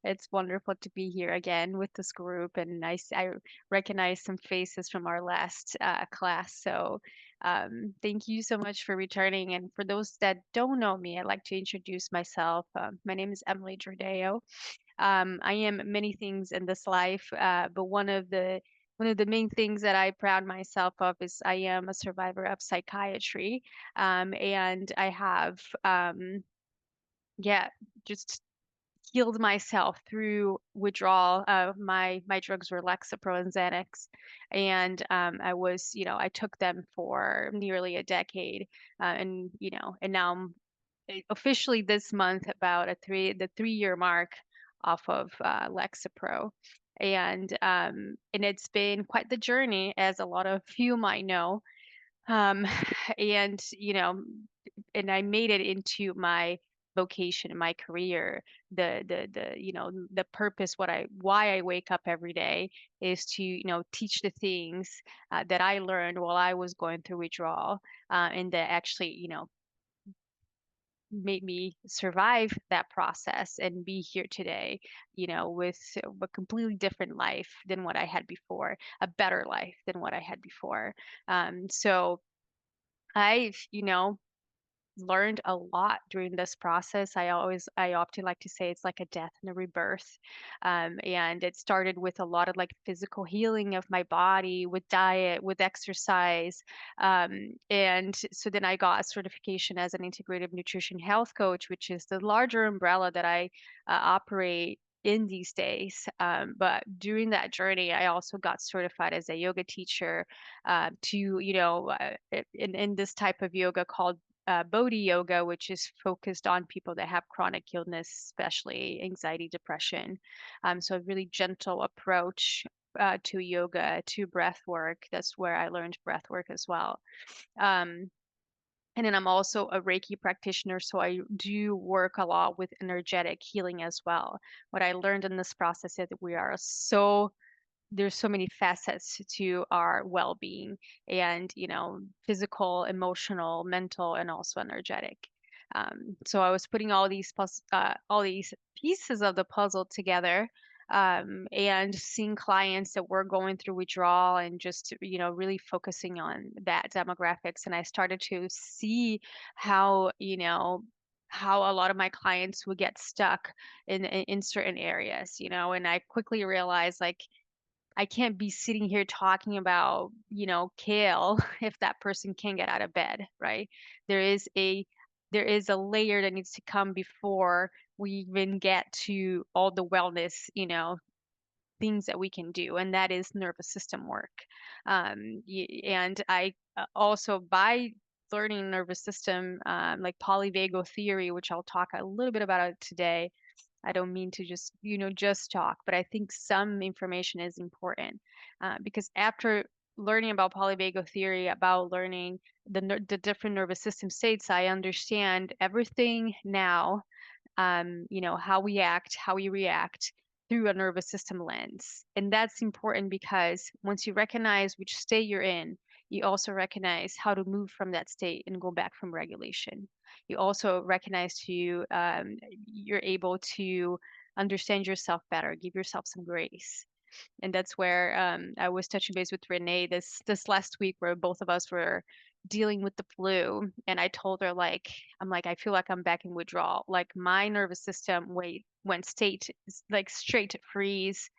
It's wonderful to be here again with this group, and I recognize some faces from our last class. So, thank you so much for returning. And for those that don't know me, I'd like to introduce myself. My name is Emily Jordeo. I am many things in this life, but one of the main things that I proud myself of is I am a survivor of psychiatry, and I have yeah, just healed myself through withdrawal. My drugs were Lexapro and Xanax, and I took them for nearly a decade, and now I'm officially this month about the 3 year mark off of Lexapro. And it's been quite the journey, as a lot of you might know. Um, and and I made it into my vocation, my career, the purpose, why I wake up every day is to, teach the things that I learned while I was going through withdrawal, and that actually, made me survive that process and be here today, with a completely different life than what I had before, a better life than what I had before. So I've, learned a lot during this process. I often like to say it's like a death and a rebirth. And it started with a lot of like physical healing of my body, with diet, with exercise. And so then I got a certification as an integrative nutrition health coach, which is the larger umbrella that I operate in these days. But during that journey, I also got certified as a yoga teacher, in this type of yoga called Bodhi yoga, which is focused on people that have chronic illness, especially anxiety, depression. So a really gentle approach to yoga, to breath work. That's where I learned breath work as well. Um, and then I'm also a Reiki practitioner, so I do work a lot with energetic healing as well. What I learned in this process is that there's so many facets to our well-being, and physical, emotional, mental, and also energetic. So I was putting all these pieces of the puzzle together, and seeing clients that were going through withdrawal, and just really focusing on that demographics. And I started to see how how a lot of my clients would get stuck in certain areas, and I quickly realized, like, I can't be sitting here talking about, kale if that person can't get out of bed, right? There is a there is a layer that needs to come before we even get to all the wellness, things that we can do, and that is nervous system work. And I also, by learning nervous system, like polyvagal theory, which I'll talk a little bit about it today. I don't mean to just, just talk, but I think some information is important, because after learning about polyvagal theory, about learning the different nervous system states, I understand everything now. How we act, how we react through a nervous system lens, and that's important because once you recognize which state you're in, you also recognize how to move from that state and go back from regulation. You also recognize you're able to understand yourself better, give yourself some grace. And that's where I was touching base with Renee this last week, where both of us were dealing with the flu, and I told her, like, I'm like, I feel like I'm back in withdrawal. Like, my nervous system went like straight to freeze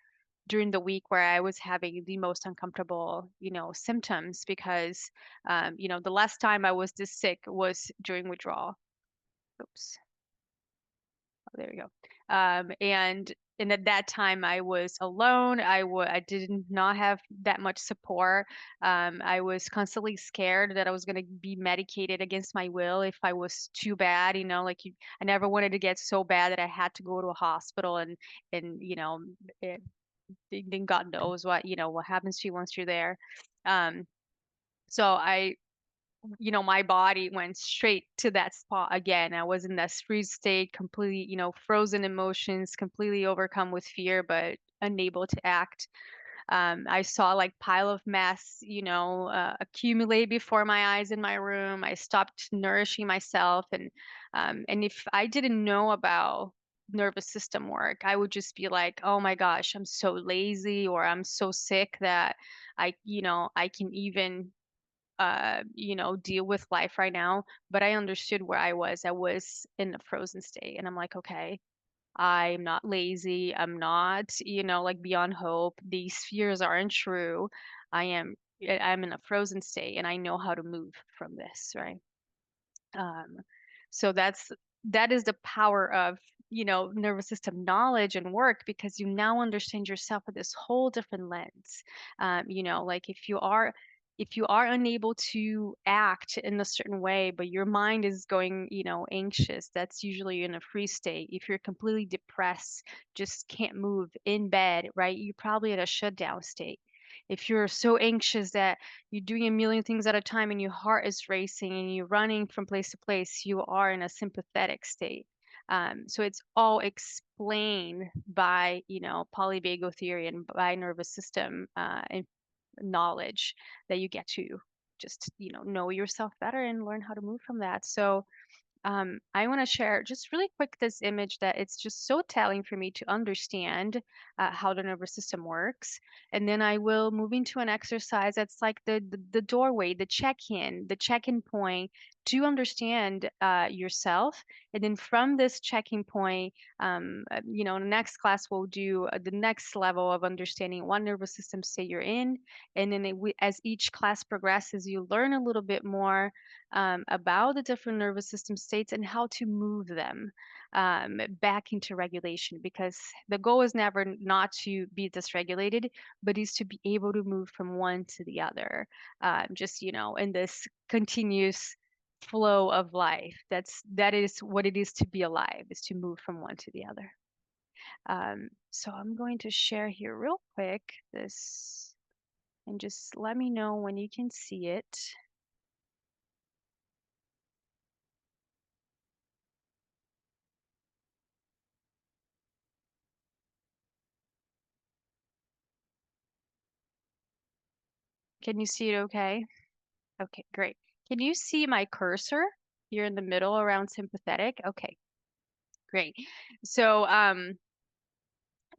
during the week where I was having the most uncomfortable, symptoms, because the last time I was this sick was during withdrawal. Oops. Oh, there we go. And at that time, I was alone. I did not have that much support. I was constantly scared that I was going to be medicated against my will if I was too bad. I never wanted to get so bad that I had to go to a hospital, and it, then God knows what happens to you once you're there. Um, so my body went straight to that spot again. I was in that freeze state, completely, frozen emotions, completely overcome with fear, but unable to act. I saw like pile of mess, accumulate before my eyes in my room. I stopped nourishing myself, and if I didn't know about nervous system work. I would just be like, oh my gosh, I'm so lazy, or I'm so sick that I can even deal with life right now. But I understood where I was. I was in a frozen state, and I'm like, okay, I'm not lazy. I'm not, like beyond hope. These fears aren't true. I am, I'm in a frozen state, and I know how to move from this, right? Um, so that is the power of, nervous system knowledge and work, because you now understand yourself with this whole different lens. Like if you are unable to act in a certain way, but your mind is going, anxious, that's usually in a free state. If you're completely depressed, just can't move in bed, right? You're probably at a shutdown state. If you're so anxious that you're doing a million things at a time and your heart is racing and you're running from place to place, you are in a sympathetic state. So it's all explained by, polyvagal theory and by nervous system and knowledge, that you get to just, know yourself better and learn how to move from that. So I want to share just really quick this image that it's just so telling for me to understand how the nervous system works. And then I will move into an exercise that's like the doorway, the check-in point to understand yourself. And then from this checking point, the next class we'll do the next level of understanding what nervous system state you're in. And then as each class progresses, you learn a little bit more about the different nervous system states and how to move them back into regulation. Because the goal is never not to be dysregulated, but is to be able to move from one to the other, just in this continuous flow of life. That is what it is to be alive, is to move from one to the other. So I'm going to share here real quick this, and just let me know when you can see it. Can you see it okay? Okay, great. Can you see my cursor here in the middle around sympathetic? Okay, great. So,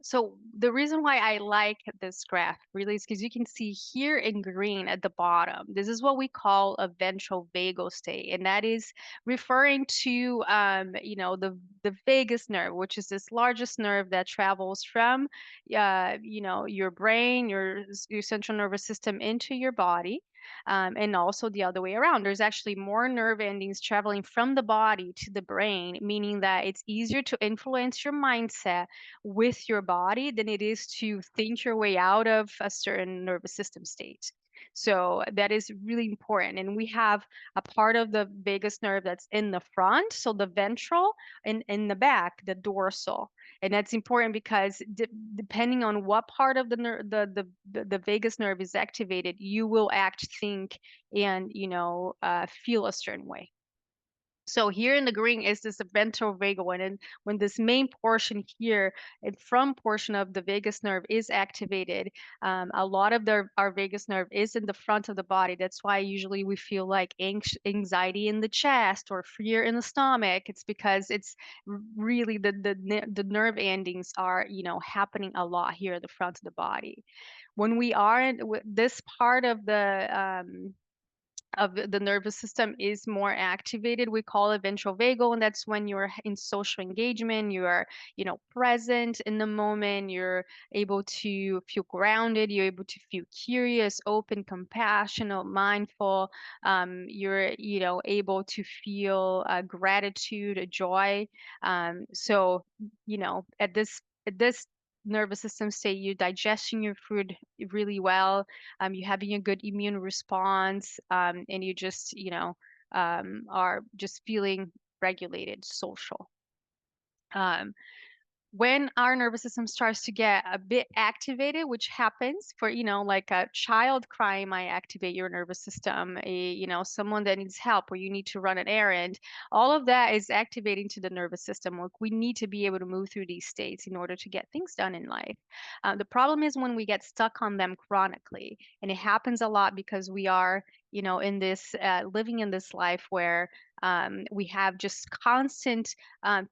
so the reason why I like this graph really is because you can see here in green at the bottom, this is what we call a ventral vagal state, and that is referring to, the vagus nerve, which is this largest nerve that travels from, your brain, your central nervous system into your body. And also the other way around. There's actually more nerve endings traveling from the body to the brain, meaning that it's easier to influence your mindset with your body than it is to think your way out of a certain nervous system state. So that is really important. And we have a part of the vagus nerve that's in the front, so the ventral, and in the back, the dorsal. And that's important because depending on what part of the vagus nerve is activated, you will act, think, and feel a certain way. So here in the green is this ventral vagal, and then when this main portion here and from portion of the vagus nerve is activated, a lot of our vagus nerve is in the front of the body. That's why usually we feel like anxiety in the chest or fear in the stomach. It's because it's really the nerve endings are happening a lot here at the front of the body. When we are in this part of the nervous system is more activated, we call it ventral vagal, and that's when you're in social engagement, you are, present in the moment, you're able to feel grounded, you're able to feel curious, open, compassionate, mindful. You're, able to feel gratitude, joy. So, at this nervous system state, you're digesting your food really well, you're having a good immune response, and you just, are just feeling regulated, social. Um, when our nervous system starts to get a bit activated, which happens for, like a child crying might activate your nervous system, someone that needs help or you need to run an errand, all of that is activating to the nervous system. Like, we need to be able to move through these states in order to get things done in life. The problem is when we get stuck on them chronically, and it happens a lot because we are, in this living in this life where we have just constant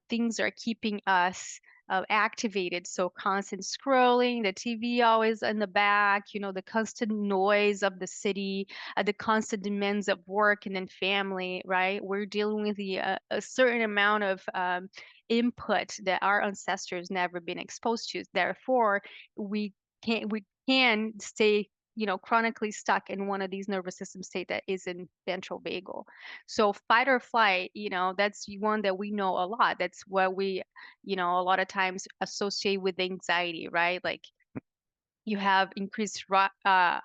things are keeping us activated. So constant scrolling, the TV always in the back, the constant noise of the city, the constant demands of work and then family, right? We're dealing with a certain amount of input that our ancestors never been exposed to. Therefore, we can stay chronically stuck in one of these nervous system state that is in ventral vagal. So fight or flight, that's one that we know a lot. That's what we a lot of times associate with anxiety, right? Like, you have increased heart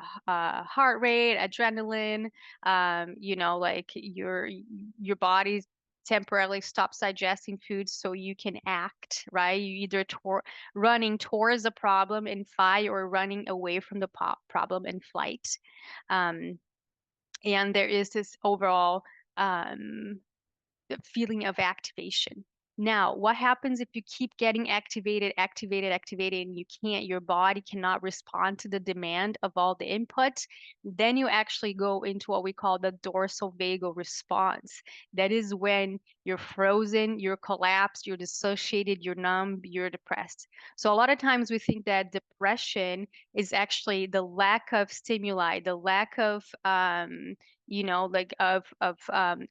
rate, adrenaline, like your body temporarily stops digesting food so you can act, right? You either running towards a problem in fight or running away from the problem in flight. Um, and there is this overall um, the feeling of activation. Now, what happens if you keep getting activated, activated, activated, and your body cannot respond to the demand of all the input? Then you actually go into what we call the dorsal vagal response. That is when you're frozen, you're collapsed, you're dissociated, you're numb, you're depressed. So a lot of times we think that depression is actually the lack of stimuli, the lack of like of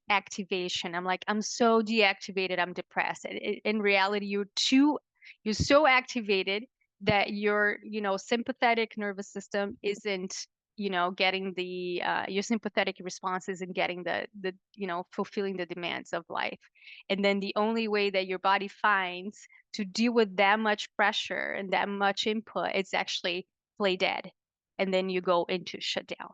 activation. I'm like, I'm so deactivated, I'm depressed. In reality, you're so activated that your sympathetic nervous system isn't getting your sympathetic response isn't getting the fulfilling the demands of life. And then the only way that your body finds to deal with that much pressure and that much input is actually play dead, and then you go into shutdown.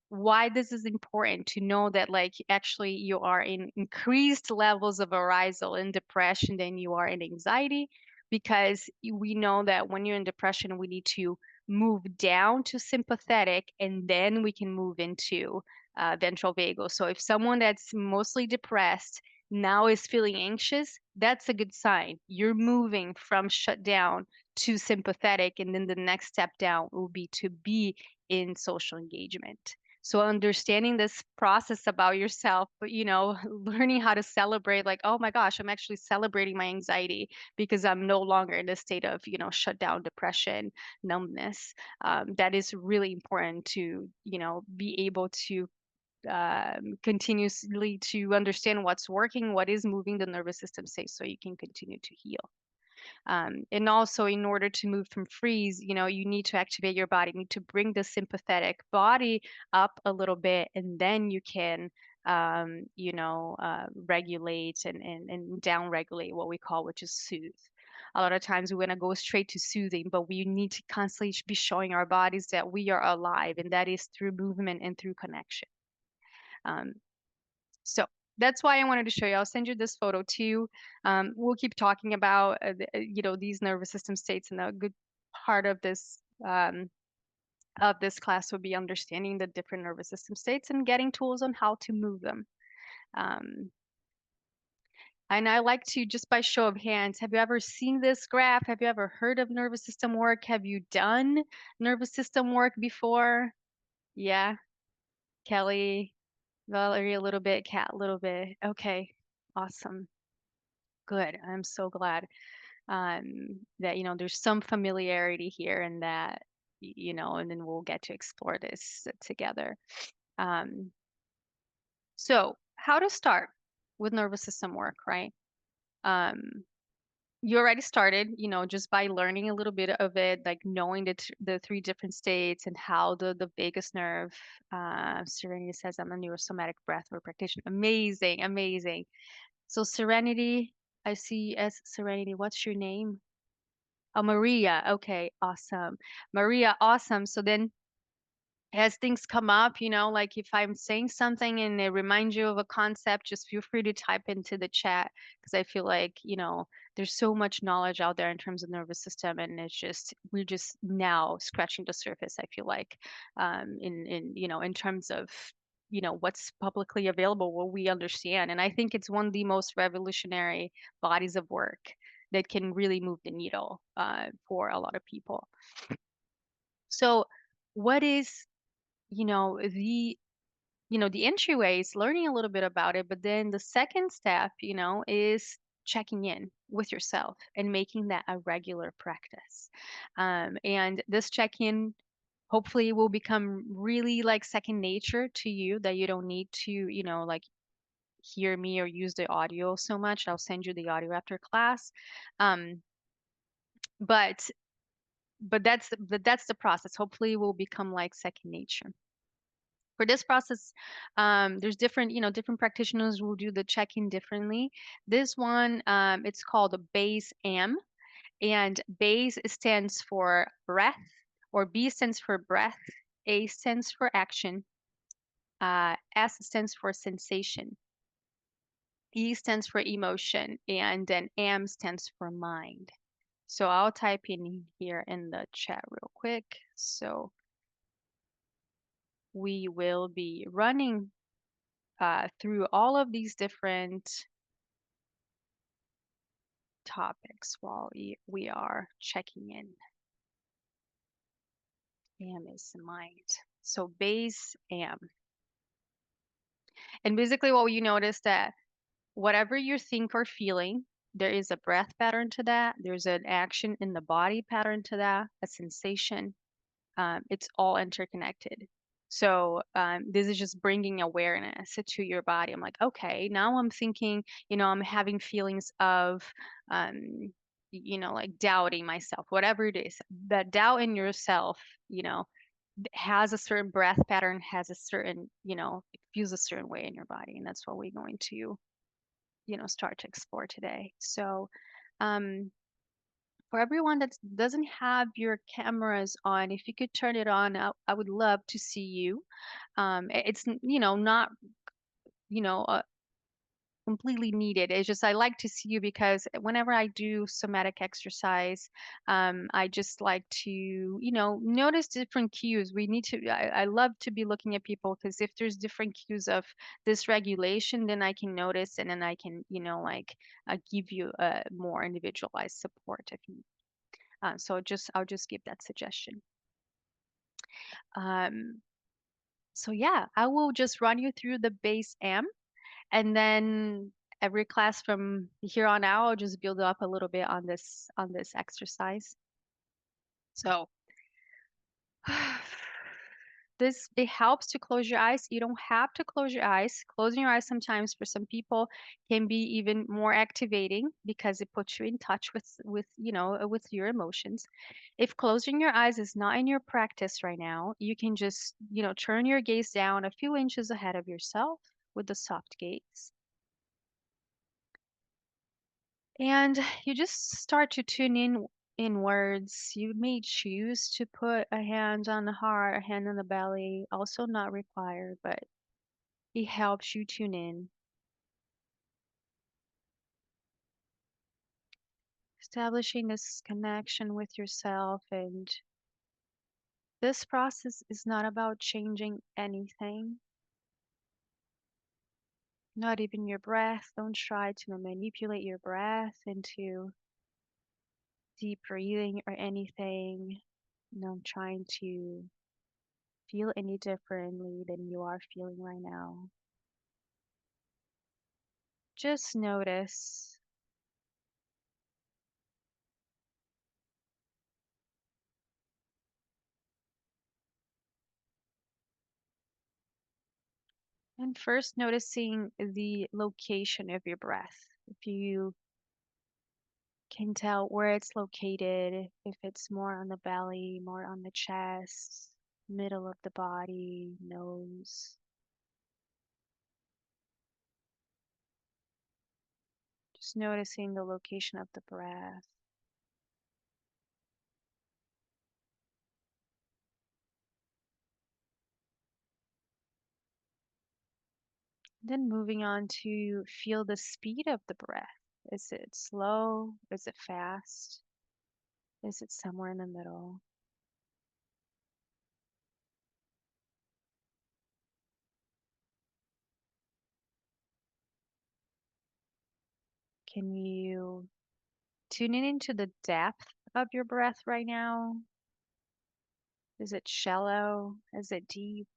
Why this is important to know that, like, actually you are in increased levels of arousal in depression than you are in anxiety, because we know that when you're in depression we need to move down to sympathetic and then we can move into ventral vagal. So if someone that's mostly depressed now is feeling anxious, that's a good sign. You're moving from shutdown to sympathetic, and then the next step down will be to be in social engagement. So understanding this process about yourself, but learning how to celebrate, like, oh my gosh, I'm actually celebrating my anxiety because I'm no longer in a state of, shut down depression, numbness. That is really important to, be able to continuously to understand what's working, what is moving the nervous system state so you can continue to heal. And also, in order to move from freeze, you need to activate your body, you need to bring the sympathetic body up a little bit, and then you can, regulate and down regulate what we call, which is soothe. A lot of times we want to go straight to soothing, but we need to constantly be showing our bodies that we are alive, and that is through movement and through connection. Um, so that's why I wanted to show you. I'll send you this photo too. We'll keep talking about these nervous system states, and a good part of this class will be understanding the different nervous system states and getting tools on how to move them. Um, and I like to, just by show of hands, have you ever seen this graph? Have you ever heard of nervous system work? Have you done nervous system work before? Yeah, Kelly, Valerie, a little bit, Kat, a little bit. Okay, awesome. Good. I'm so glad that there's some familiarity here, and that and then we'll get to explore this together. Um, so how to start with nervous system work, right? Um, you already started, just by learning a little bit of it, like knowing the three different states and how the vagus nerve. Serenity says I'm a neurosomatic breathwork practitioner. Amazing, amazing. So Serenity, I see as Serenity. What's your name? Oh, Maria. Okay, awesome. Maria, awesome. So then as things come up, like if I'm saying something and it reminds you of a concept, just feel free to type into the chat because I feel like, there's so much knowledge out there in terms of nervous system, and we're just now scratching the surface, I feel like, in terms of, what's publicly available, what we understand. And I think it's one of the most revolutionary bodies of work that can really move the needle for a lot of people. So, what is the the entryway is learning a little bit about it, but then the second step, is checking in with yourself and making that a regular practice. And this check-in hopefully will become really like second nature to you, that you don't need to, like hear me or use the audio so much. I'll send you the audio after class. Um, but that's the process. Hopefully it will become like second nature. For this process, there's different practitioners will do the check-in differently. This one, it's called a base am, and base stands for breath, or B stands for breath, A stands for action, S stands for sensation, E stands for emotion, and then am stands for mind. So I'll type in here in the chat real quick. So we will be running through all of these different topics while we are checking in. Am is mind. So base am. And basically what you notice that whatever you think or feeling, there is a breath pattern to that. There's an action in the body pattern to that, a sensation. It's all interconnected. So this is just bringing awareness to your body. I'm like, okay, now I'm thinking, I'm having feelings of, um, like doubting myself, whatever it is. That doubt in yourself, has a certain breath pattern, has a certain, it feels a certain way in your body. And that's what we're going to, start to explore today. So, um, for everyone that doesn't have your cameras on, if you could turn it on, I would love to see you. It's not, you know, uh, completely needed. It's just I like to see you because whenever I do somatic exercise, I just like to, notice different cues. I love to be looking at people because if there's different cues of dysregulation, then I can notice and then I can, like give you a more individualized support if you I'll just give that suggestion. Um, so yeah, I will just run you through the base AM, and then every class from here on out, I'll just build up a little bit on this exercise. So this it helps to close your eyes. You don't have to close your eyes. Closing your eyes sometimes for some people can be even more activating because it puts you in touch with your emotions. If closing your eyes is not in your practice right now, you can just, turn your gaze down a few inches ahead of yourself with a soft gaze. And you just start to tune in words. You may choose to put a hand on the heart, a hand on the belly, also not required, but it helps you tune in. Establishing this connection with yourself. And this process is not about changing anything, not even your breath. Don't try to manipulate your breath into deep breathing or anything. Not trying to feel any differently than you are feeling right now. Just notice. And first noticing the location of your breath. If you can tell where it's located, if it's more on the belly, more on the chest, middle of the body, nose. Just noticing the location of the breath. Then moving on to feel the speed of the breath. Is it slow? Is it fast? Is it somewhere in the middle? Can you tune in into the depth of your breath right now? Is it shallow? Is it deep?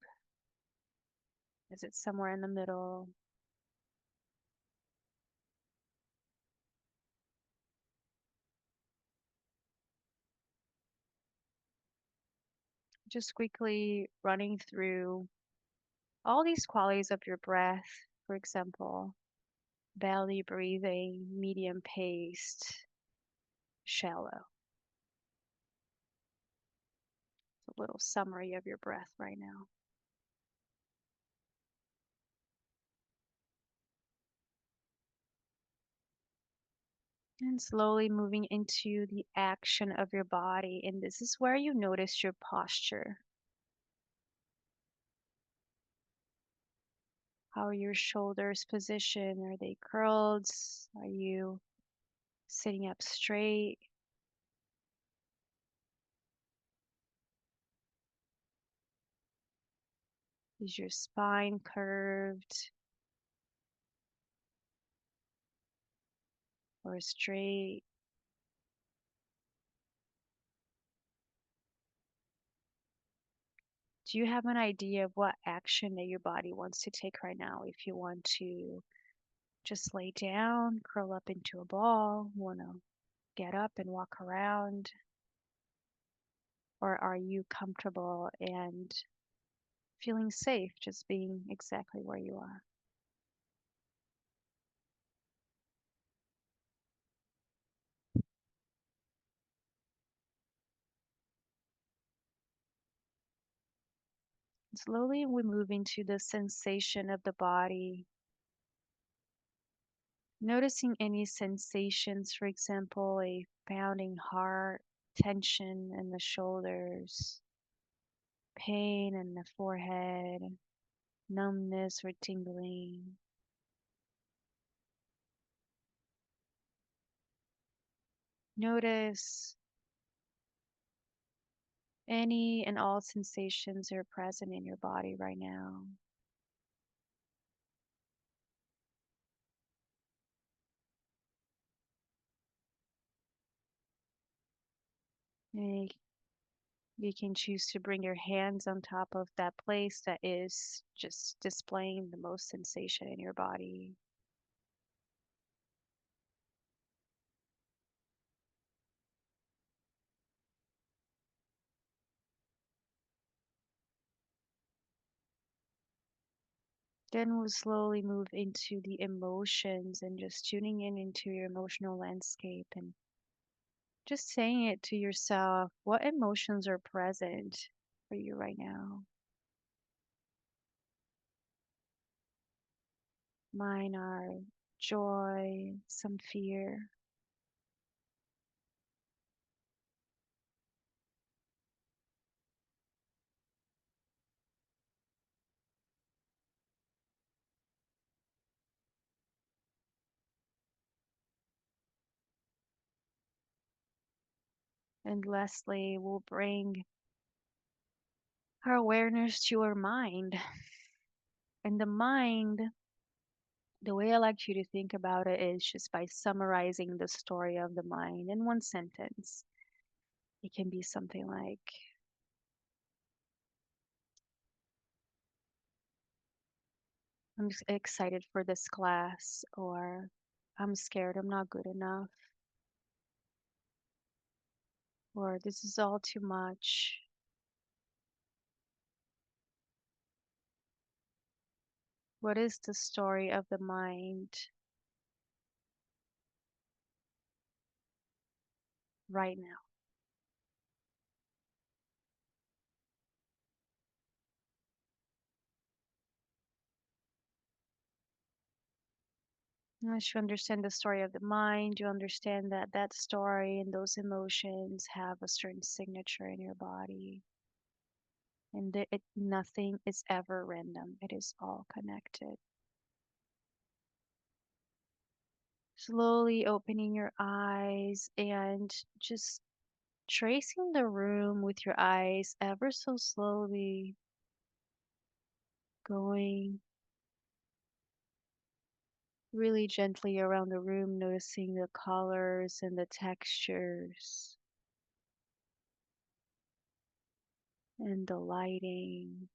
Is it somewhere in the middle? Just quickly running through all these qualities of your breath. For example, belly breathing, medium paced, shallow. It's a little summary of your breath right now. And slowly moving into the action of your body. And this is where you notice your posture. How are your shoulders positioned? Are they curled? Are you sitting up straight? Is your spine curved or straight? Do you have an idea of what action that your body wants to take right now? If you want to just lay down, curl up into a ball, want to get up and walk around, or are you comfortable and feeling safe just being exactly where you are? Slowly we move into the sensation of the body, noticing any sensations, for example, a pounding heart, tension in the shoulders, pain in the forehead, numbness or tingling. Notice any and all sensations that are present in your body right now. And you can choose to bring your hands on top of that place that is just displaying the most sensation in your body. Then we'll slowly move into the emotions and just tuning in into your emotional landscape and just saying it to yourself. What emotions are present for you right now? Mine are joy, some fear, and lastly, we'll bring our awareness to our mind. And the mind, the way I like you to think about it is just by summarizing the story of the mind in one sentence. It can be something like, I'm just excited for this class, or I'm scared I'm not good enough, or this is all too much. What is the story of the mind right now? Once you understand the story of the mind, you understand that that story and those emotions have a certain signature in your body, and that nothing is ever random. It is all connected. Slowly opening your eyes and just tracing the room with your eyes ever so slowly, going really gently around the room, noticing the colors and the textures and the lighting,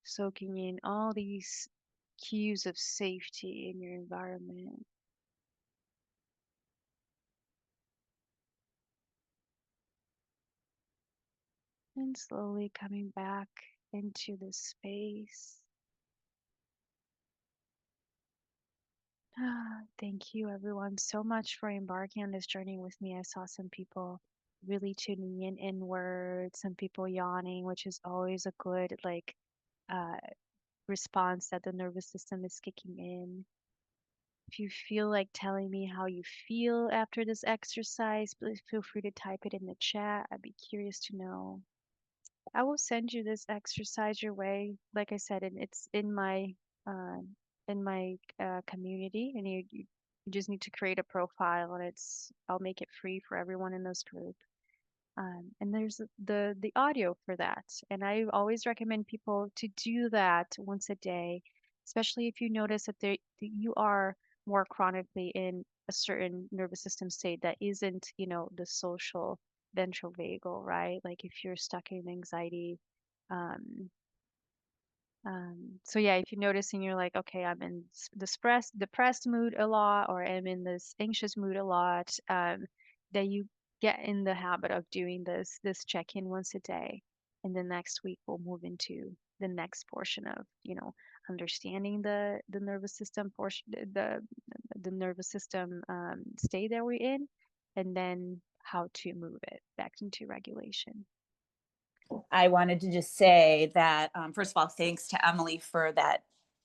soaking in all these cues of safety in your environment. And slowly coming back into the space. Thank you, everyone, so much for embarking on this journey with me. I saw some people really tuning in inward, some people yawning, which is always a good uh, response that the nervous system is kicking in. If you feel like telling me how you feel after this exercise, please feel free to type it in the chat. I'd be curious to know. I will send you this exercise your way. Like I said, and it's uh, in my community, and you just need to create a profile, and I'll make it free for everyone in this group. And there's the audio for that, and I always recommend people to do that once a day, especially if you notice that you are more chronically in a certain nervous system state that isn't, the social ventral vagal, right? Like if you're stuck in anxiety, um, so yeah, if you notice and you're like, okay, I'm in this depressed mood a lot, or I'm in this anxious mood a lot, that you get in the habit of doing this check-in once a day, and the next week we'll move into the next portion of, understanding the nervous system portion, the nervous system state that we're in, and then how to move it back into regulation. I wanted to just say that, first of all, thanks to Emilie for that,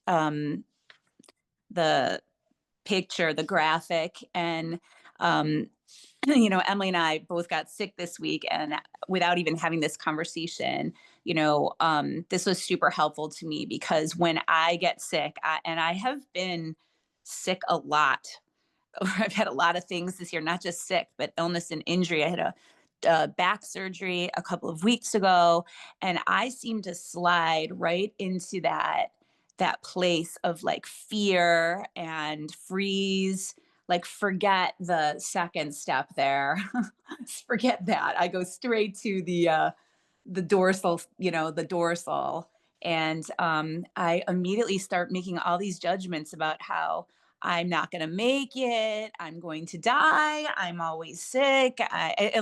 um, the picture, the graphic. And, Emilie and I both got sick this week. And without even having this conversation, this was super helpful to me because when I get sick, and I have been sick a lot. I've had a lot of things this year, not just sick, but illness and injury. I had a back surgery a couple of weeks ago, and I seem to slide right into that place of like fear and freeze, like forget the second step there. Forget that. I go straight to the dorsal, the dorsal. And I immediately start making all these judgments about how I'm not going to make it. I'm going to die. I'm always sick. I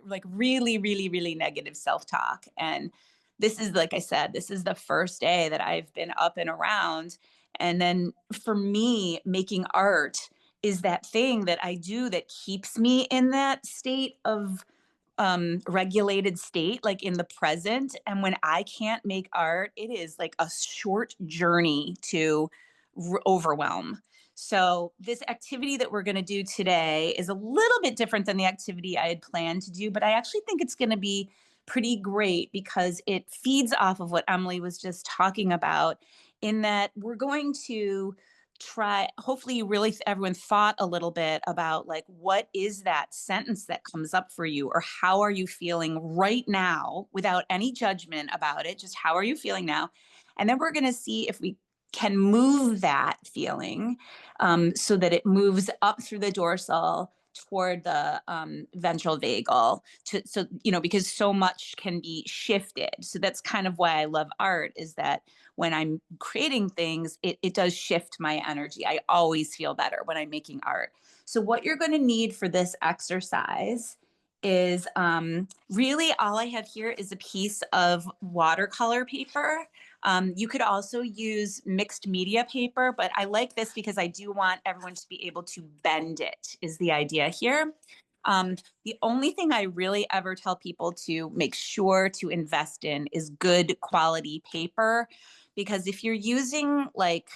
like really, really, really negative self-talk. And this is, like I said, this is the first day that I've been up and around. And then for me, making art is that thing that I do that keeps me in that state of regulated state, like in the present. And when I can't make art, it is like a short journey to overwhelm. So this activity that we're going to do today is a little bit different than the activity I had planned to do, but I actually think it's going to be pretty great because it feeds off of what Emilie was just talking about, in that we're going to try, hopefully really everyone thought a little bit about like what is that sentence that comes up for you, or how are you feeling right now, without any judgment about it, just how are you feeling now. And then we're going to see if we can move that feeling, so that it moves up through the dorsal toward the ventral vagal, because so much can be shifted. So that's kind of why I love art, is that when I'm creating things, it does shift my energy. I always feel better when I'm making art. So what you're going to need for this exercise is, really all I have here is a piece of watercolor paper. You could also use mixed media paper, but I like this because I do want everyone to be able to bend it, is the idea here. The only thing I really ever tell people to make sure to invest in is good quality paper, because if you're using like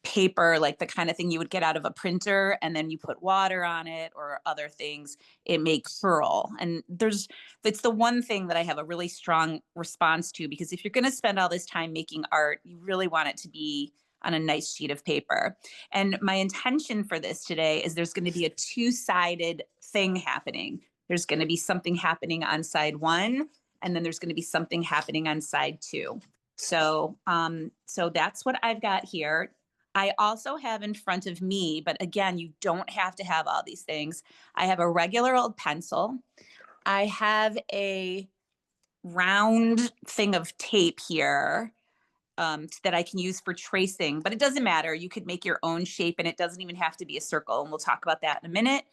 paper, like the kind of thing you would get out of a printer, and then you put water on it or other things, it may curl. And it's the one thing that I have a really strong response to, because if you're going to spend all this time making art, you really want it to be on a nice sheet of paper. And my intention for this today is there's going to be a two-sided thing happening. There's going to be something happening on side one, and then there's going to be something happening on side two. So that's what I've got here. I also have in front of me, but again, you don't have to have all these things. I have a regular old pencil. I have a round thing of tape here that I can use for tracing, but it doesn't matter. You could make your own shape and it doesn't even have to be a circle. And we'll talk about that in a minute.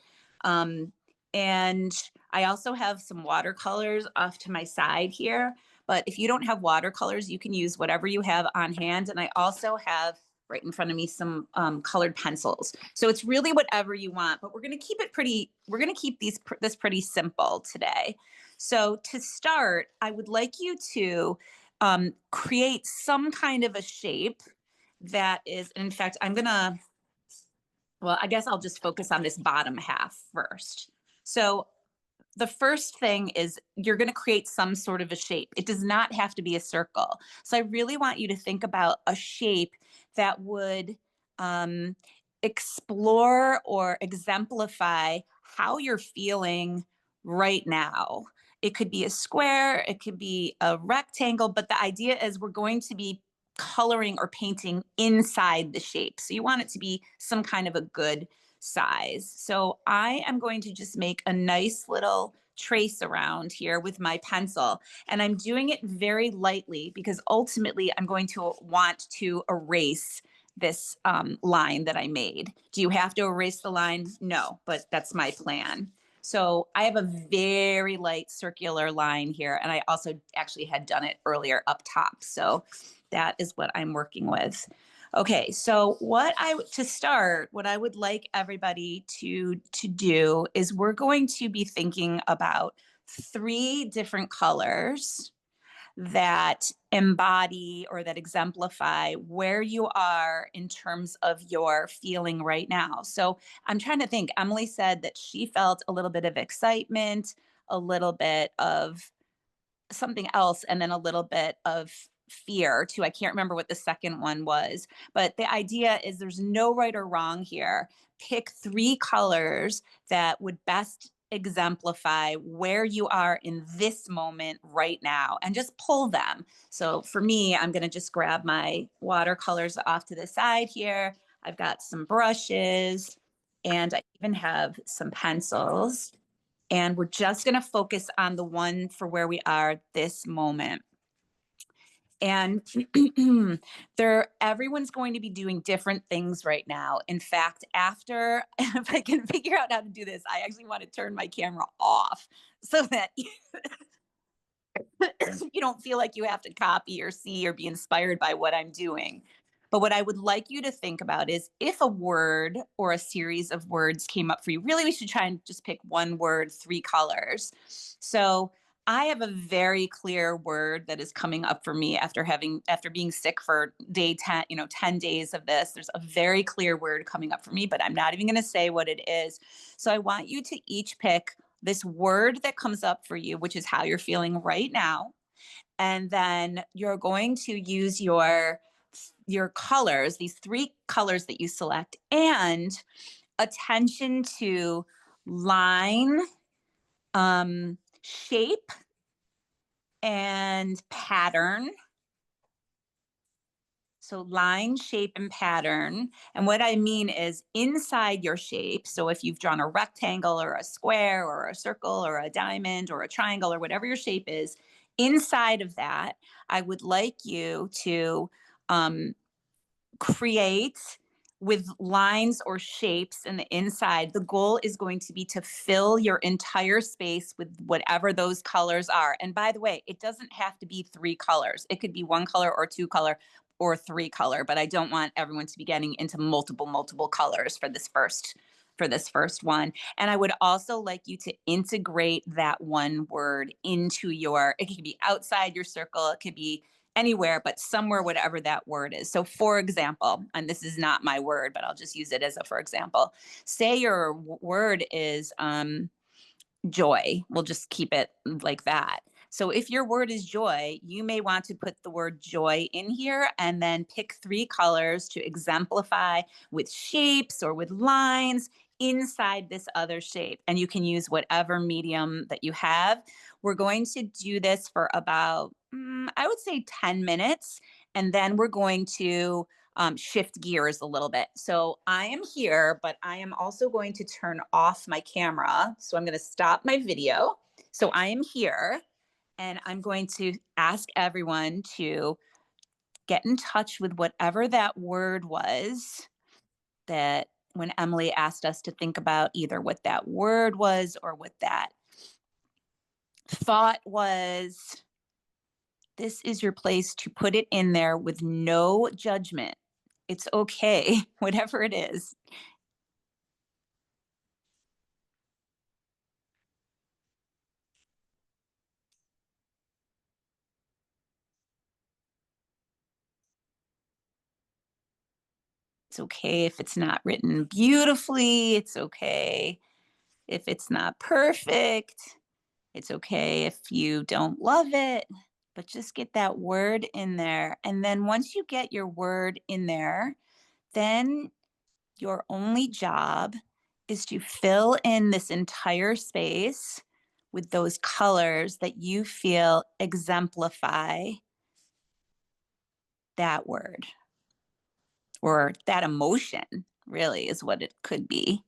Um, and I also have some watercolors off to my side here. But if you don't have watercolors, you can use whatever you have on hand. And I also have right in front of me some colored pencils. So it's really whatever you want, but we're going to keep it pretty, we're going to keep this pretty simple today. So to start, I would like you to create some kind of a shape that is, in fact, well, I guess I'll just focus on this bottom half first. So the first thing is you're going to create some sort of a shape. It does not have to be a circle. So I really want you to think about a shape that would um, explore or exemplify how you're feeling right now. It could be a square, it could be a rectangle, but the idea is we're going to be coloring or painting inside the shape. So you want it to be some kind of a good size. So I am going to just make a nice little trace around here with my pencil. And I'm doing it very lightly because ultimately I'm going to want to erase this line that I made. Do you have to erase the line? No, but that's my plan. So I have a very light circular line here. And I also actually had done it earlier up top. So that is what I'm working with. Okay, so to start, what I would like everybody to do is we're going to be thinking about three different colors that embody or that exemplify where you are in terms of your feeling right now. So I'm trying to think. Emily said that she felt a little bit of excitement, a little bit of something else, and then a little bit of fear too. I can't remember what the second one was, but the idea is there's no right or wrong here. Pick three colors that would best exemplify where you are in this moment right now and just pull them. So for me, I'm going to just grab my watercolors off to the side here. I've got some brushes and I even have some pencils. And we're just going to focus on the one for where we are this moment. And everyone's going to be doing different things right now. In fact, after, if I can figure out how to do this, I actually want to turn my camera off so that you don't feel like you have to copy or see or be inspired by what I'm doing. But what I would like you to think about is if a word or a series of words came up for you, really, we should try and just pick one word, three colors. So I have a very clear word that is coming up for me after being sick for day 10, 10 days of this. There's a very clear word coming up for me, but I'm not even going to say what it is. So I want you to each pick this word that comes up for you, which is how you're feeling right now. And then you're going to use your colors, these three colors that you select, and attention to line, shape, and pattern. So line, shape, and pattern. And what I mean is inside your shape. So if you've drawn a rectangle or a square or a circle or a diamond or a triangle or whatever your shape is, inside of that, I would like you to create with lines or shapes in the inside. The goal is going to be to fill your entire space with whatever those colors are. And by the way, it doesn't have to be three colors. It could be one color or two color or three color, but I don't want everyone to be getting into multiple colors for this first one. And I would also like you to integrate that one word into it could be outside your circle, it could be anywhere, but somewhere, whatever that word is. So, for example, and this is not my word, but I'll just use it as a for example. Say your word is joy. We'll just keep it like that. So if your word is joy, you may want to put the word joy in here and then pick 3 colors to exemplify with shapes or with lines inside this other shape. And you can use whatever medium that you have. We're going to do this for about, I would say 10 minutes. And then we're going to shift gears a little bit. So I am here, but I am also going to turn off my camera. So I'm going to stop my video. So I am here and I'm going to ask everyone to get in touch with whatever that word was that when Emilie asked us to think about either what that word was or what that thought was. This is your place to put it in there with no judgment. It's okay, whatever it is. It's okay if it's not written beautifully. It's okay if it's not perfect. It's okay if you don't love it, but just get that word in there. And then once you get your word in there, then your only job is to fill in this entire space with those colors that you feel exemplify that word or that emotion, really, is what it could be.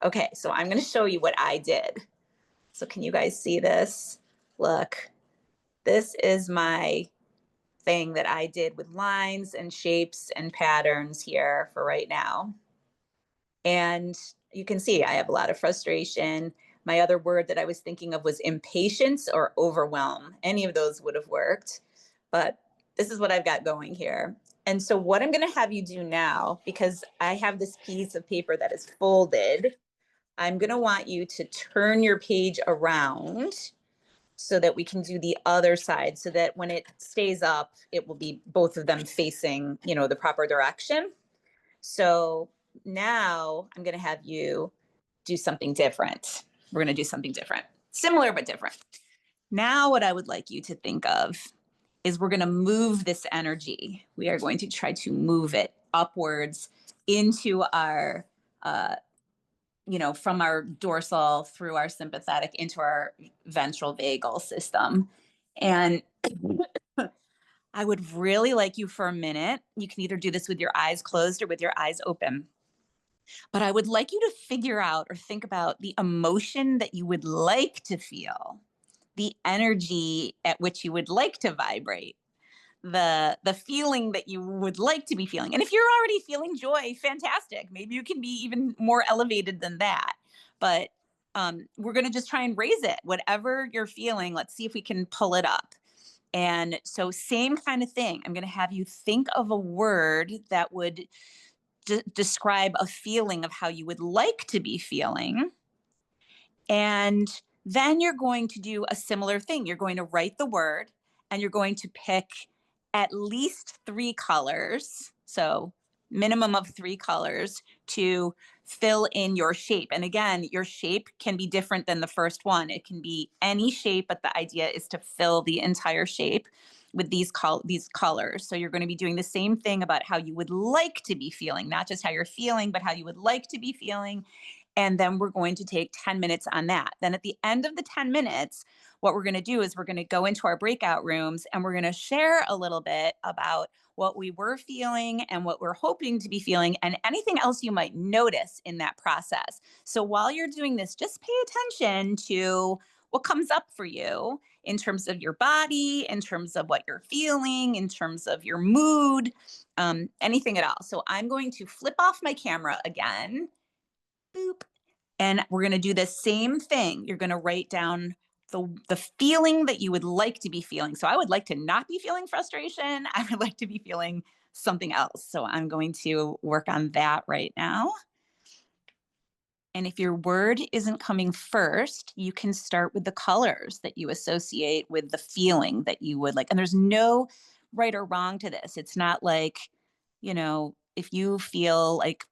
Okay, so I'm going to show you what I did. So, can you guys see this? Look, this is my thing that I did with lines and shapes and patterns here for right now. And you can see I have a lot of frustration. My other word that I was thinking of was impatience or overwhelm. Any of those would have worked. But this is what I've got going here. And so, what I'm going to have you do now, because I have this piece of paper that is folded, I'm going to want you to turn your page around so that we can do the other side so that when it stays up, it will be both of them facing, the proper direction. So now I'm going to have you do something different. We're going to do something different, similar but different. Now, what I would like you to think of is we're going to move this energy. We are going to try to move it upwards into our, from our dorsal through our sympathetic into our ventral vagal system. And I would really like you for a minute. You can either do this with your eyes closed or with your eyes open. But I would like you to figure out or think about the emotion that you would like to feel, the energy at which you would like to vibrate, the feeling that you would like to be feeling. And if you're already feeling joy, fantastic. Maybe you can be even more elevated than that. But we're going to just try and raise it. Whatever you're feeling, let's see if we can pull it up. And so, same kind of thing. I'm going to have you think of a word that would describe a feeling of how you would like to be feeling. And then you're going to do a similar thing. You're going to write the word and you're going to pick at least 3 colors. So, minimum of 3 colors to fill in your shape. And again, your shape can be different than the first one. It can be any shape, but the idea is to fill the entire shape with these colors. So you're going to be doing the same thing about how you would like to be feeling, not just how you're feeling, but how you would like to be feeling. And then we're going to take 10 minutes on that. Then at the end of the 10 minutes, what we're going to do is we're going to go into our breakout rooms and we're going to share a little bit about what we were feeling and what we're hoping to be feeling and anything else you might notice in that process. So while you're doing this, just pay attention to what comes up for you in terms of your body, in terms of what you're feeling, in terms of your mood, anything at all. So I'm going to flip off my camera again. Boop. And we're going to do the same thing. You're going to write down the feeling that you would like to be feeling. So I would like to not be feeling frustration. I would like to be feeling something else. So I'm going to work on that right now. And if your word isn't coming first, you can start with the colors that you associate with the feeling that you would like. And there's no right or wrong to this. It's not like, if you feel like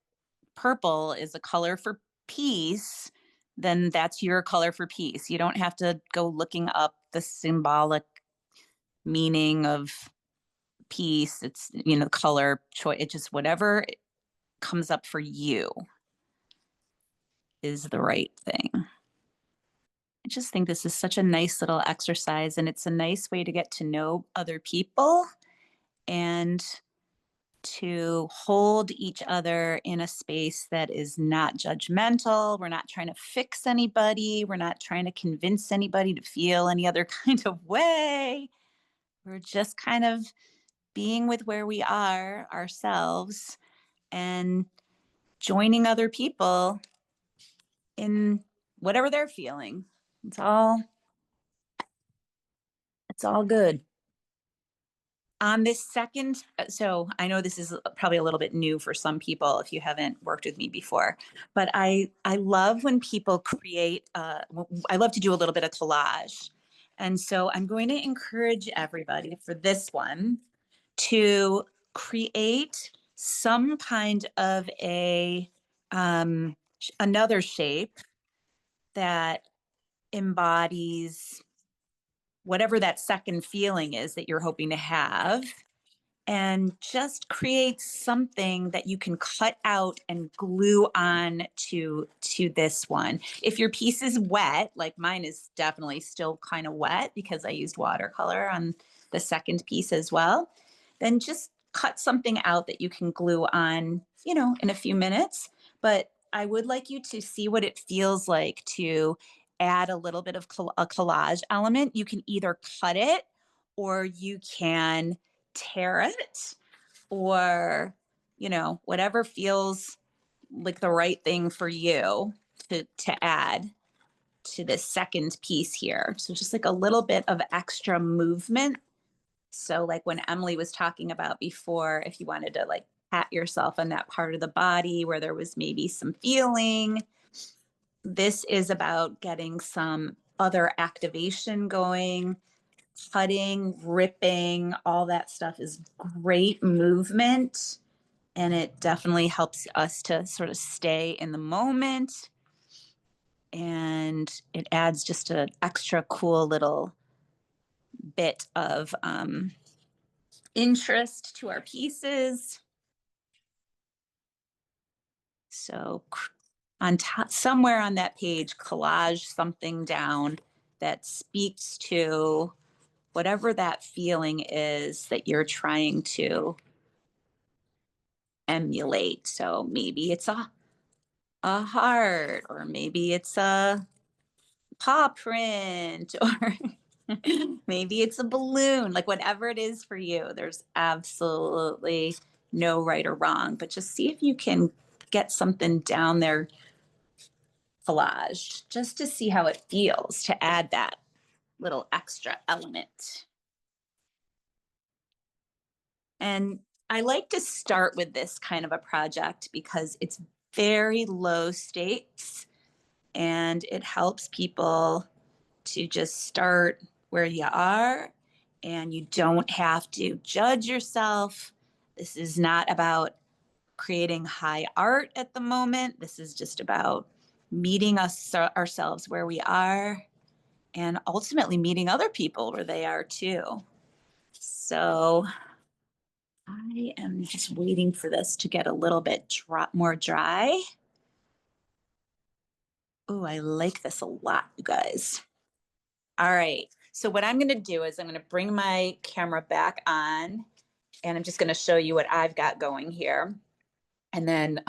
purple is a color for peace, then that's your color for peace. You don't have to go looking up the symbolic meaning of peace. It's, color choice. It just whatever comes up for you is the right thing. I just think this is such a nice little exercise, and it's a nice way to get to know other people and to hold each other in a space that is not judgmental. We're not trying to fix anybody. We're not trying to convince anybody to feel any other kind of way. We're just kind of being with where we are ourselves and joining other people in whatever they're feeling. It's all it's all good. On this second, so I know this is probably a little bit new for some people if you haven't worked with me before, but I love when people create. I love to do a little bit of collage, and so I'm going to encourage everybody for this one to create some kind of another shape that embodies whatever that second feeling is that you're hoping to have, and just create something that you can cut out and glue on to this one. If your piece is wet, like mine is definitely still kind of wet because I used watercolor on the second piece as well, then just cut something out that you can glue on, in a few minutes. But I would like you to see what it feels like to add a little bit of a collage element. You can either cut it or you can tear it, or whatever feels like the right thing for you to add to this second piece here. So just like a little bit of extra movement. So like when Emilie was talking about before, if you wanted to like pat yourself on that part of the body where there was maybe some feeling, this is about getting some other activation going. Cutting, ripping, all that stuff is great movement. And it definitely helps us to sort of stay in the moment. And it adds just an extra cool little bit of interest to our pieces. So, on top, somewhere on that page, collage something down that speaks to whatever that feeling is that you're trying to emulate. So maybe it's a heart, or maybe it's a paw print, or maybe it's a balloon, like whatever it is for you. There's absolutely no right or wrong, but just see if you can get something down there collage just to see how it feels to add that little extra element. And I like to start with this kind of a project because it's very low stakes and it helps people to just start where you are, and you don't have to judge yourself. This is not about creating high art at the moment. This is just about meeting ourselves where we are, and ultimately meeting other people where they are too. So I am just waiting for this to get a little bit more dry. Oh, I like this a lot, you guys. All right. So what I'm going to do is I'm going to bring my camera back on, and I'm just going to show you what I've got going here. And then,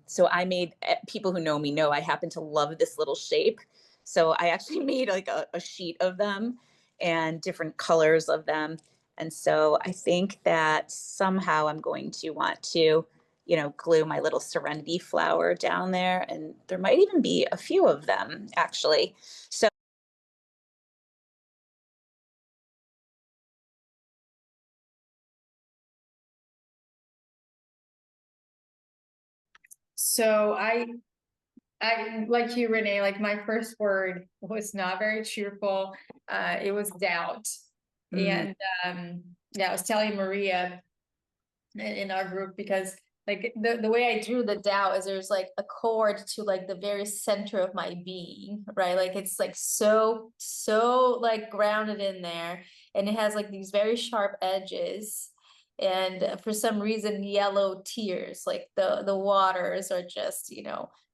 so I made, people who know me know I happen to love this little shape. So I actually made like a sheet of them and different colors of them. And so I think that somehow I'm going to want to, glue my little serenity flower down there. And there might even be a few of them actually. So So I I like you, Renee, like my first word was not very cheerful. It was doubt. Mm, And yeah, I was telling Maria in our group because like the way I drew the doubt is there's like a chord to like the very center of my being, right? Like it's like so like grounded in there, and it has like these very sharp edges, and for some reason yellow tears, like the waters are just,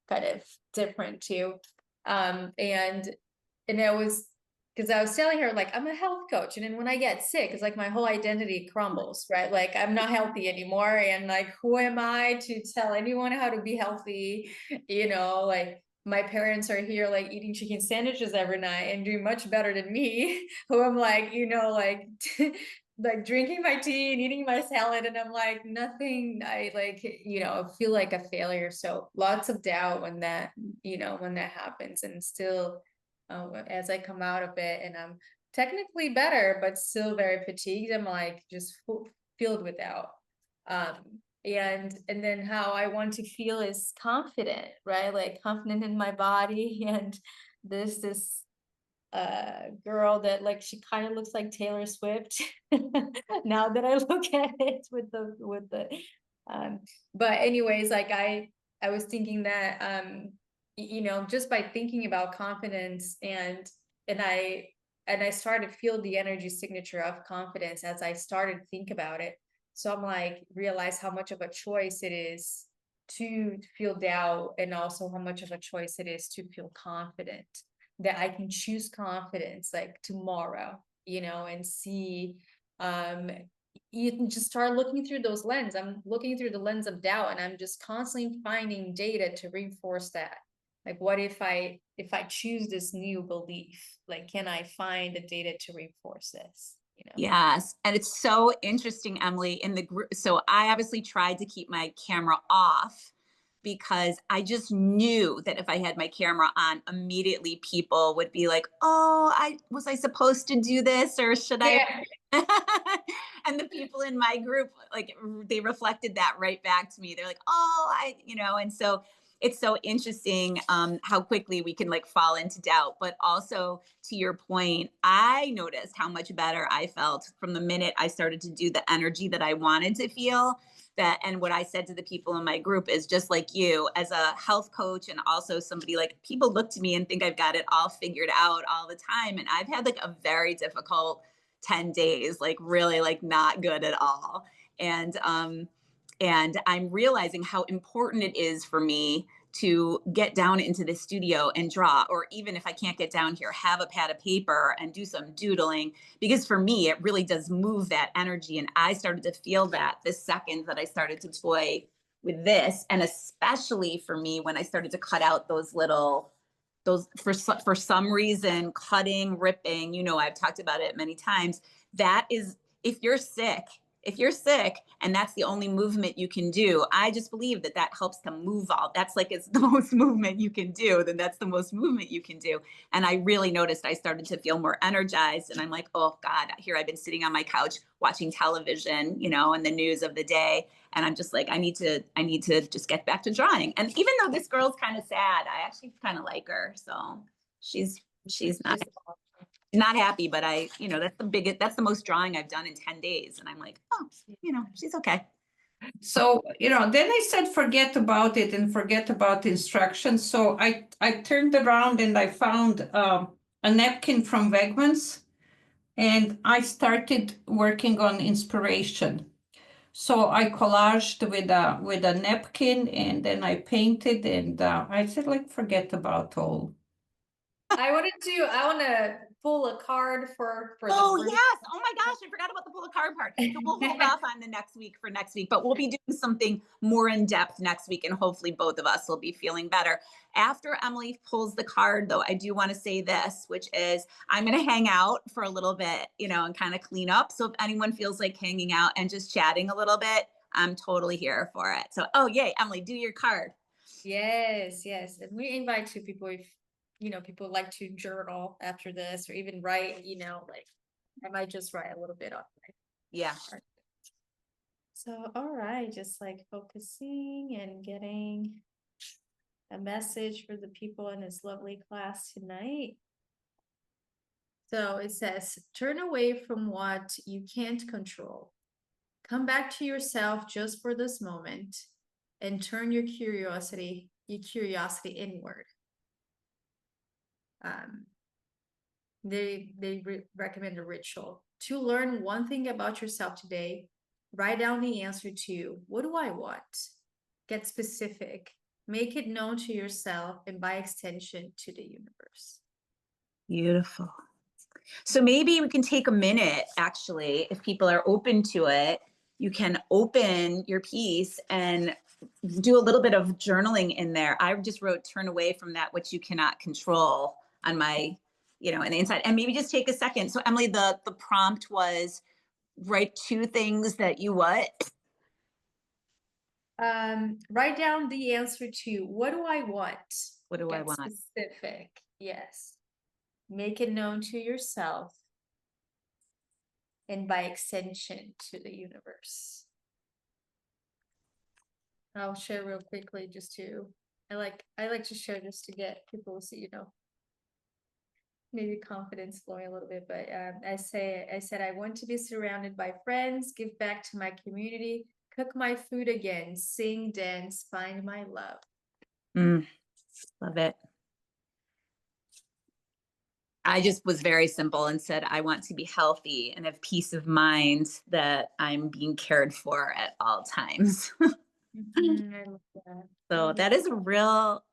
kind of different too. And it was because I was telling her, like, I'm a health coach. And then when I get sick, it's like my whole identity crumbles, right? Like, I'm not healthy anymore. And like, who am I to tell anyone how to be healthy? Like, my parents are here, like, eating chicken sandwiches every night and doing much better than me, who I'm like, like, like drinking my tea and eating my salad. And I'm like, nothing. I like, feel like a failure. So lots of doubt when that happens. And still, as I come out of it, and I'm technically better, but still very fatigued. I'm like just filled with doubt. And then how I want to feel is confident, right? Like confident in my body. And there's this girl that like she kind of looks like Taylor Swift now that I look at it with the um but anyways, like I was thinking that just by thinking about confidence, and I started to feel the energy signature of confidence as I started to think about it. So I'm like realize how much of a choice it is to feel doubt, and also how much of a choice it is to feel confident, that I can choose confidence like tomorrow, and see, um you can just start looking through those lens. I'm looking through the lens of doubt, and I'm just constantly finding data to reinforce that. Like, what if I choose this new belief? Like, can I find the data to reinforce this? yes. And it's so interesting, Emily, in the group. So I obviously tried to keep my camera off because I just knew that if I had my camera on, immediately people would be like, "Oh, I supposed to do this, or should I?" Yeah. And the people in my group, like, they reflected that right back to me. They're like, "Oh, and so it's so interesting, how quickly we can like fall into doubt. But also, to your point, I noticed how much better I felt from the minute I started to do the energy that I wanted to feel. That, and what I said to the people in my group is just like you, as a health coach, and also somebody, like, people look to me and think I've got it all figured out all the time. And I've had like a very difficult 10 days, like really like not good at all. And I'm realizing how important it is for me to get down into the studio and draw, or even if I can't get down here, have a pad of paper and do some doodling, because for me it really does move that energy. And I started to feel that the second that I started to toy with this, and especially for me when I started to cut out those little, those, for some reason, cutting, ripping, I've talked about it many times. That is, if you're sick, and that's the only movement you can do, I just believe that that helps to move all. That's like, it's the most movement you can do, then that's the most movement you can do. And I really noticed I started to feel more energized. And I'm like, oh God, here I've been sitting on my couch watching television, and the news of the day. And I'm just like, I need to just get back to drawing. And even though this girl's kind of sad, I actually kind of like her. So she's not She's not happy, but that's the most drawing I've done in 10 days. And I'm like, oh, she's okay. So, then I said, forget about it and forget about instructions. So I turned around and I found a napkin from Wegmans, and I started working on inspiration. So I collaged with a napkin, and then I painted, and I said, like, forget about all. I want to pull a card for the Oh group. yes. Oh my gosh, I forgot about the pull a card part. So we'll hold off on the next week for next week, but we'll be doing something more in depth next week, and hopefully both of us will be feeling better. After Emily pulls the card, though, I do want to say this, which is I'm going to hang out for a little bit, and kind of clean up. So if anyone feels like hanging out and just chatting a little bit, I'm totally here for it. So, oh yay, Emily, do your card. Yes, yes. And we invite two people if people like to journal after this, or even write, like I might just write a little bit on my Yeah. card. So all right, just like focusing and getting a message for the people in this lovely class tonight. So it says, turn away from what you can't control. Come back to yourself just for this moment and turn your curiosity inward. They recommend a ritual. To learn one thing about yourself today, write down the answer to, what do I want? Get specific. Make it known to yourself and by extension to the universe. Beautiful. So maybe we can take a minute, actually, if people are open to it, you can open your piece and do a little bit of journaling in there. I just wrote, turn away from that which you cannot control on my, in the inside. And maybe just take a second. So Emilie, the prompt was write 2 things that you what? Write down the answer to, what do I want? What do I Get want? specific. Yes. Make it known to yourself and by extension to the universe. I'll share real quickly just to, I like to share just to get people to see, maybe confidence flowing a little bit, but I said I want to be surrounded by friends, give back to my community, cook my food again, sing, dance, find my love. Love it. I just was very simple and said, I want to be healthy and have peace of mind that I'm being cared for at all times. I love that. So that is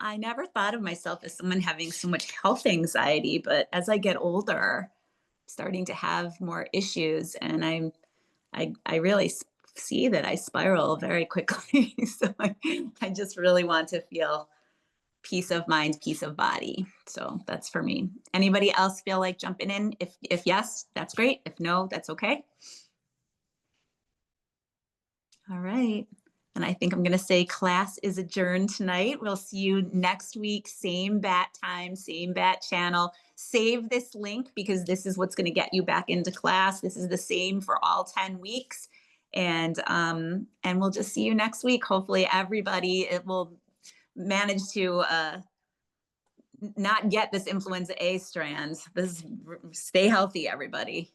I never thought of myself as someone having so much health anxiety, but as I get older, I'm starting to have more issues, and I really see that I spiral very quickly. So I just really want to feel peace of mind, peace of body. So that's for me. Anybody else feel like jumping in? If yes, that's great. If no, that's okay. All right. And I think I'm going to say class is adjourned tonight. We'll see you next week, same bat time, same bat channel. Save this link because this is what's going to get you back into class. This is the same for all 10 weeks. And we'll just see you next week. Hopefully everybody will manage to not get this influenza A strand. Stay healthy, everybody.